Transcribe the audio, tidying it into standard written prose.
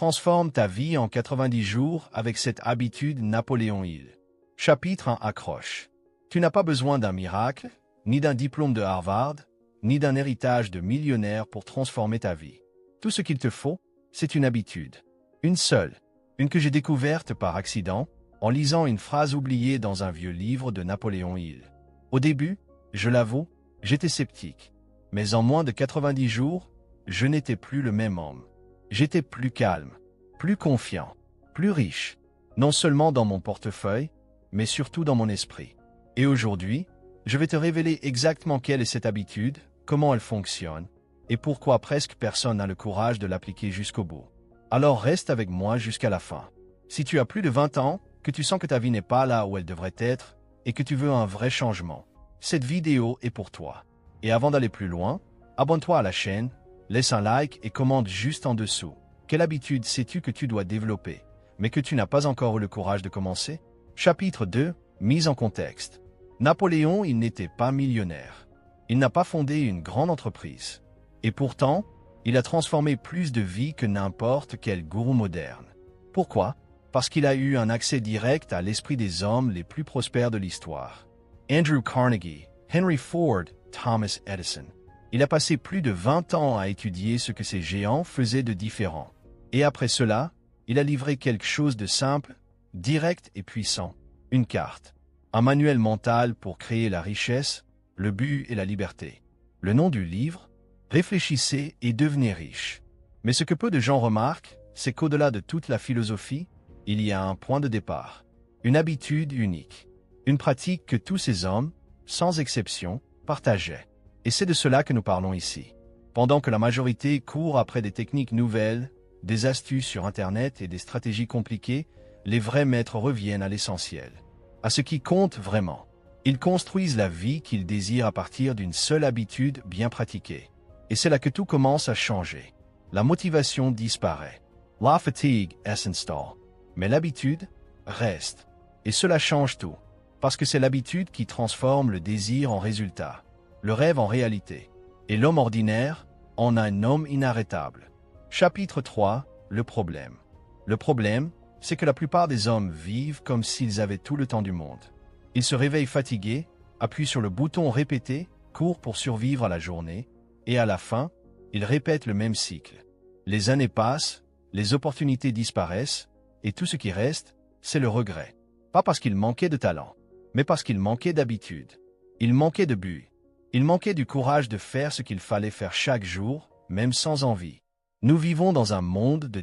Transforme ta vie en 90 jours avec cette habitude Napoléon Hill. Chapitre 1. Accroche. Tu n'as pas besoin d'un miracle, ni d'un diplôme de Harvard, ni d'un héritage de millionnaire pour transformer ta vie. Tout ce qu'il te faut, c'est une habitude. Une seule. Une que j'ai découverte par accident, en lisant une phrase oubliée dans un vieux livre de Napoléon Hill. Au début, je l'avoue, j'étais sceptique. Mais en moins de 90 jours, je n'étais plus le même homme. J'étais plus calme, plus confiant, plus riche, non seulement dans mon portefeuille, mais surtout dans mon esprit. Et aujourd'hui, je vais te révéler exactement quelle est cette habitude, comment elle fonctionne, et pourquoi presque personne n'a le courage de l'appliquer jusqu'au bout. Alors reste avec moi jusqu'à la fin. Si tu as plus de 20 ans, que tu sens que ta vie n'est pas là où elle devrait être, et que tu veux un vrai changement, cette vidéo est pour toi. Et avant d'aller plus loin, abonne-toi à la chaîne, laisse un like et commente juste en dessous. Quelle habitude sais-tu que tu dois développer, mais que tu n'as pas encore eu le courage de commencer? Chapitre 2. Mise en contexte. Napoléon, il n'était pas millionnaire. Il n'a pas fondé une grande entreprise. Et pourtant, il a transformé plus de vies que n'importe quel gourou moderne. Pourquoi? Parce qu'il a eu un accès direct à l'esprit des hommes les plus prospères de l'histoire. Andrew Carnegie, Henry Ford, Thomas Edison. Il a passé plus de 20 ans à étudier ce que ces géants faisaient de différent. Et après cela, il a livré quelque chose de simple, direct et puissant. Une carte. Un manuel mental pour créer la richesse, le but et la liberté. Le nom du livre? Réfléchissez et devenez riche. Mais ce que peu de gens remarquent, c'est qu'au-delà de toute la philosophie, il y a un point de départ. Une habitude unique. Une pratique que tous ces hommes, sans exception, partageaient. Et c'est de cela que nous parlons ici. Pendant que la majorité court après des techniques nouvelles, des astuces sur Internet et des stratégies compliquées, les vrais maîtres reviennent à l'essentiel. À ce qui compte vraiment. Ils construisent la vie qu'ils désirent à partir d'une seule habitude bien pratiquée. Et c'est là que tout commence à changer. La motivation disparaît. La fatigue s'installe. Mais l'habitude reste. Et cela change tout. Parce que c'est l'habitude qui transforme le désir en résultat. Le rêve en réalité, et l'homme ordinaire en un homme inarrêtable. Chapitre 3. Le problème. Le problème, c'est que la plupart des hommes vivent comme s'ils avaient tout le temps du monde. Ils se réveillent fatigués, appuient sur le bouton répété, courent pour survivre à la journée, et à la fin, ils répètent le même cycle. Les années passent, les opportunités disparaissent, et tout ce qui reste, c'est le regret. Pas parce qu'ils manquaient de talent, mais parce qu'ils manquaient d'habitude. Ils manquaient de but. Il manquait du courage de faire ce qu'il fallait faire chaque jour, même sans envie. Nous vivons dans un monde de